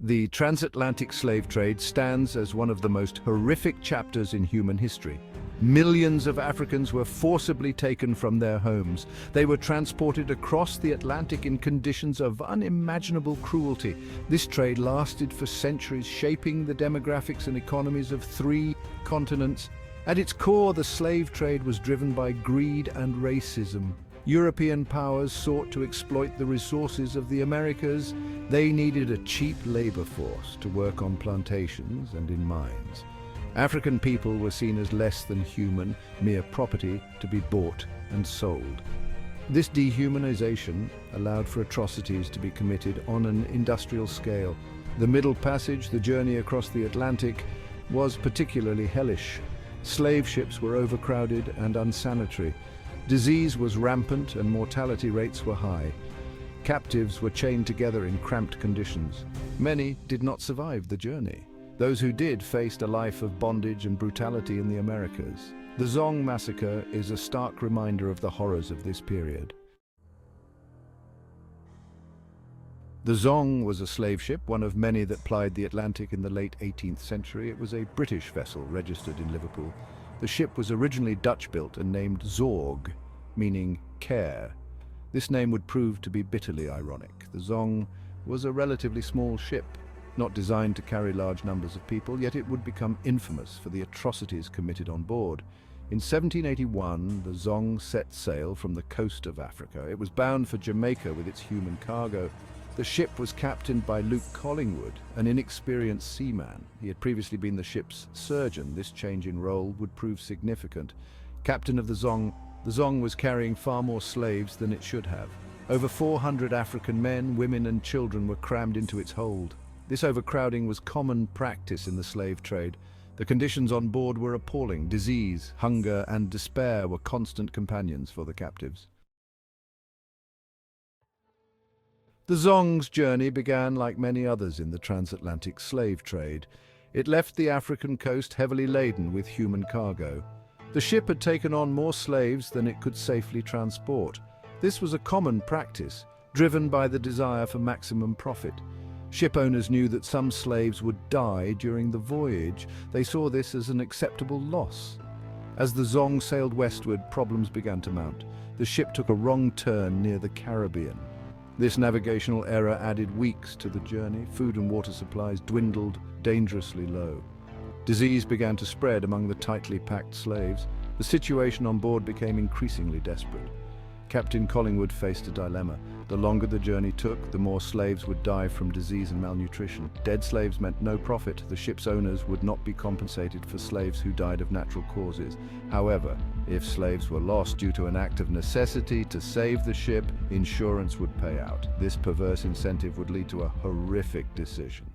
The transatlantic slave trade stands as one of the most horrific chapters in human history. Millions of Africans were forcibly taken from their homes. They were transported across the Atlantic in conditions of unimaginable cruelty. This trade lasted for centuries, shaping the demographics and economies of 3 continents. At its core, the slave trade was driven by greed and racism. European powers sought to exploit the resources of the Americas. They needed a cheap labor force to work on plantations and in mines. African people were seen as less than human, mere property to be bought and sold. This dehumanization allowed for atrocities to be committed on an industrial scale. The Middle Passage, the journey across the Atlantic, was particularly hellish. Slave ships were overcrowded and unsanitary. Disease was rampant and mortality rates were high. Captives were chained together in cramped conditions. Many did not survive the journey. Those who did faced a life of bondage and brutality in the Americas. The Zong Massacre is a stark reminder of the horrors of this period. The Zong was a slave ship, one of many that plied the Atlantic in the late 18th century. It was a British vessel registered in Liverpool. The ship was originally Dutch-built and named Zorg, meaning care. This name would prove to be bitterly ironic. The Zong was a relatively small ship, not designed to carry large numbers of people, yet it would become infamous for the atrocities committed on board. In 1781, the Zong set sail from the coast of Africa. It was bound for Jamaica with its human cargo. The ship was captained by Luke Collingwood, an inexperienced seaman. He had previously been the ship's surgeon. This change in role would prove significant. Captain of the Zong was carrying far more slaves than it should have. Over 400 African men, women and children were crammed into its hold. This overcrowding was common practice in the slave trade. The conditions on board were appalling. Disease, hunger and despair were constant companions for the captives. The Zong's journey began like many others in the transatlantic slave trade. It left the African coast heavily laden with human cargo. The ship had taken on more slaves than it could safely transport. This was a common practice, driven by the desire for maximum profit. Ship owners knew that some slaves would die during the voyage. They saw this as an acceptable loss. As the Zong sailed westward, problems began to mount. The ship took a wrong turn near the Caribbean. This navigational error added weeks to the journey. Food and water supplies dwindled dangerously low. Disease began to spread among the tightly packed slaves. The situation on board became increasingly desperate. Captain Collingwood faced a dilemma. The longer the journey took, the more slaves would die from disease and malnutrition. Dead slaves meant no profit. The ship's owners would not be compensated for slaves who died of natural causes. However, if slaves were lost due to an act of necessity to save the ship, insurance would pay out. This perverse incentive would lead to a horrific decision.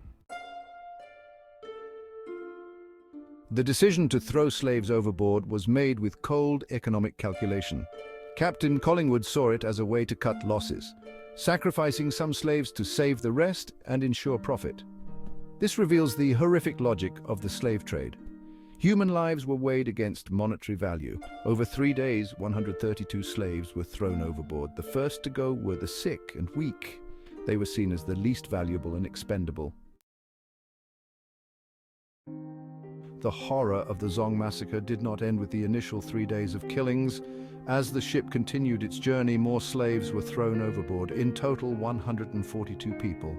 The decision to throw slaves overboard was made with cold economic calculation. Captain Collingwood saw it as a way to cut losses, sacrificing some slaves to save the rest and ensure profit. This reveals the horrific logic of the slave trade. Human lives were weighed against monetary value. Over 3 days, 132 slaves were thrown overboard. The first to go were the sick and weak. They were seen as the least valuable and expendable. The horror of the Zong massacre did not end with the initial 3 days of killings. As the ship continued its journey, more slaves were thrown overboard. In total, 142 people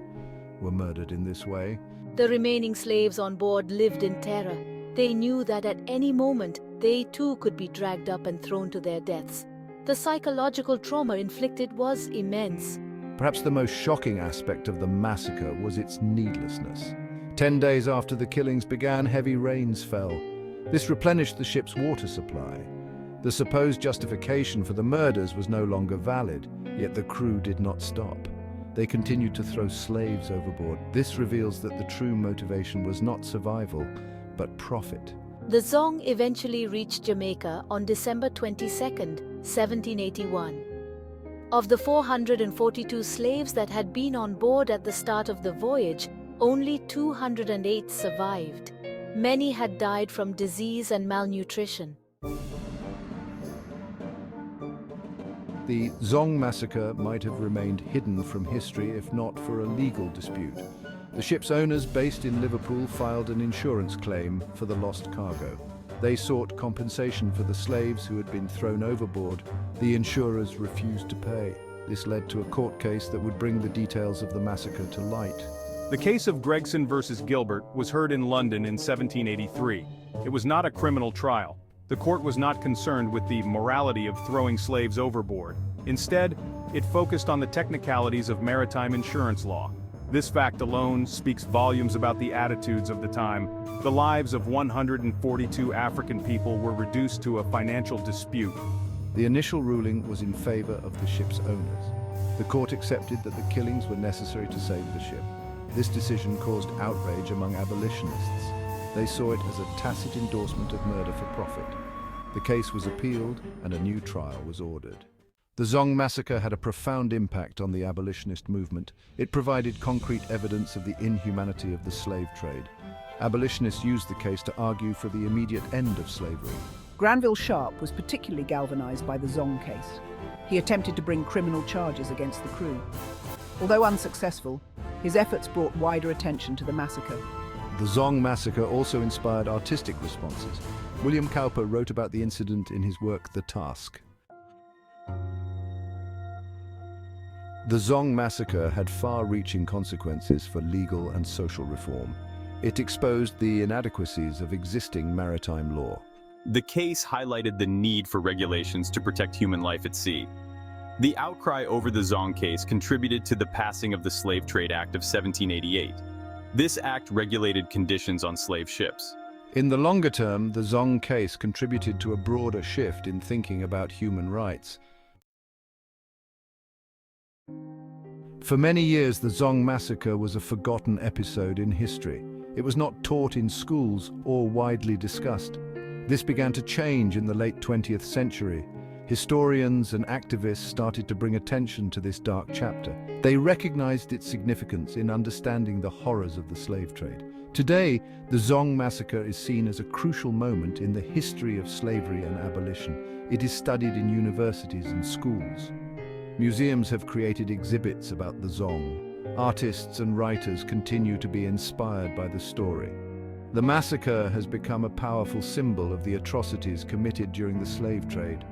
were murdered in this way. The remaining slaves on board lived in terror. They knew that at any moment, they too could be dragged up and thrown to their deaths. The psychological trauma inflicted was immense. Perhaps the most shocking aspect of the massacre was its needlessness. 10 days after the killings began, heavy rains fell. This replenished the ship's water supply. The supposed justification for the murders was no longer valid, yet the crew did not stop. They continued to throw slaves overboard. This reveals that the true motivation was not survival, but profit. The Zong eventually reached Jamaica on December 22nd, 1781. Of the 442 slaves that had been on board at the start of the voyage, only 208 survived. Many had died from disease and malnutrition. The Zong massacre might have remained hidden from history if not for a legal dispute. The ship's owners, based in Liverpool, filed an insurance claim for the lost cargo. They sought compensation for the slaves who had been thrown overboard. The insurers refused to pay. This led to a court case that would bring the details of the massacre to light. The case of Gregson versus Gilbert was heard in London in 1783. It was not a criminal trial. The court was not concerned with the morality of throwing slaves overboard. Instead, it focused on the technicalities of maritime insurance law. This fact alone speaks volumes about the attitudes of the time. The lives of 142 African people were reduced to a financial dispute. The initial ruling was in favor of the ship's owners. The court accepted that the killings were necessary to save the ship. This decision caused outrage among abolitionists. They saw it as a tacit endorsement of murder for profit. The case was appealed and a new trial was ordered. The Zong massacre had a profound impact on the abolitionist movement. It provided concrete evidence of the inhumanity of the slave trade. Abolitionists used the case to argue for the immediate end of slavery. Granville Sharp was particularly galvanized by the Zong case. He attempted to bring criminal charges against the crew. Although unsuccessful, his efforts brought wider attention to the massacre. The Zong massacre also inspired artistic responses. William Cowper wrote about the incident in his work The Task. The Zong massacre had far-reaching consequences for legal and social reform. It exposed the inadequacies of existing maritime law. The case highlighted the need for regulations to protect human life at sea. The outcry over the Zong case contributed to the passing of the Slave Trade Act of 1788. This act regulated conditions on slave ships. In the longer term, the Zong case contributed to a broader shift in thinking about human rights. For many years, the Zong massacre was a forgotten episode in history. It was not taught in schools or widely discussed. This began to change in the late 20th century. Historians and activists started to bring attention to this dark chapter. They recognized its significance in understanding the horrors of the slave trade. Today, the Zong massacre is seen as a crucial moment in the history of slavery and abolition. It is studied in universities and schools. Museums have created exhibits about the Zong. Artists and writers continue to be inspired by the story. The massacre has become a powerful symbol of the atrocities committed during the slave trade.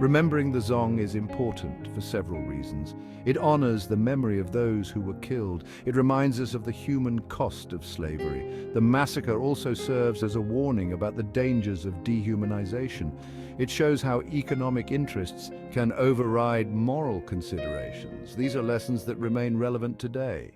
Remembering the Zong is important for several reasons. It honors the memory of those who were killed. It reminds us of the human cost of slavery. The massacre also serves as a warning about the dangers of dehumanization. It shows how economic interests can override moral considerations. These are lessons that remain relevant today.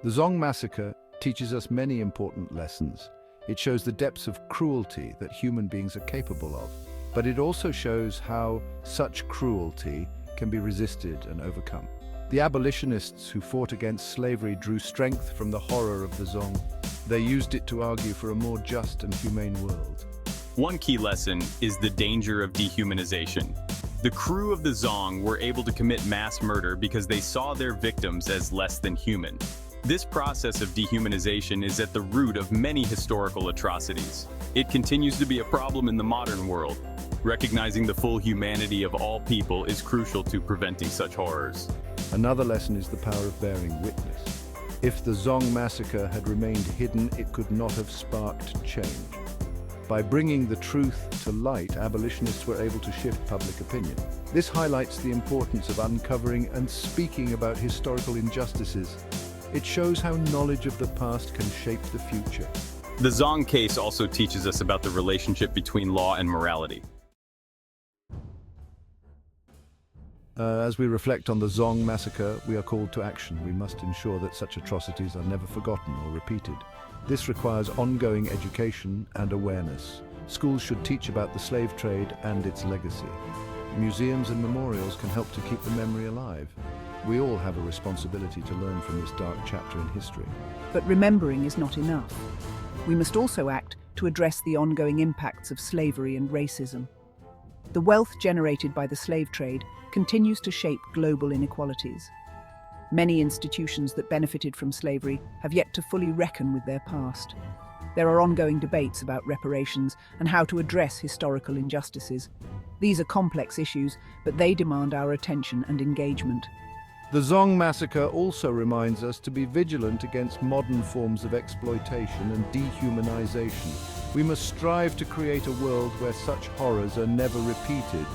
The Zong massacre teaches us many important lessons. It shows the depths of cruelty that human beings are capable of, but it also shows how such cruelty can be resisted and overcome. The abolitionists who fought against slavery drew strength from the horror of the Zong. They used it to argue for a more just and humane world. One key lesson is the danger of dehumanization. The crew of the Zong were able to commit mass murder because they saw their victims as less than human. This process of dehumanization is at the root of many historical atrocities. It continues to be a problem in the modern world. Recognizing the full humanity of all people is crucial to preventing such horrors. Another lesson is the power of bearing witness. If the Zong massacre had remained hidden, it could not have sparked change. By bringing the truth to light, abolitionists were able to shift public opinion. This highlights the importance of uncovering and speaking about historical injustices. It shows how knowledge of the past can shape the future. The Zong case also teaches us about the relationship between law and morality. As we reflect on the Zong massacre, we are called to action. We must ensure that such atrocities are never forgotten or repeated. This requires ongoing education and awareness. Schools should teach about the slave trade and its legacy. Museums and memorials can help to keep the memory alive. We all have a responsibility to learn from this dark chapter in history. But remembering is not enough. We must also act to address the ongoing impacts of slavery and racism. The wealth generated by the slave trade continues to shape global inequalities. Many institutions that benefited from slavery have yet to fully reckon with their past. There are ongoing debates about reparations and how to address historical injustices. These are complex issues, but they demand our attention and engagement. The Zong massacre also reminds us to be vigilant against modern forms of exploitation and dehumanization. We must strive to create a world where such horrors are never repeated.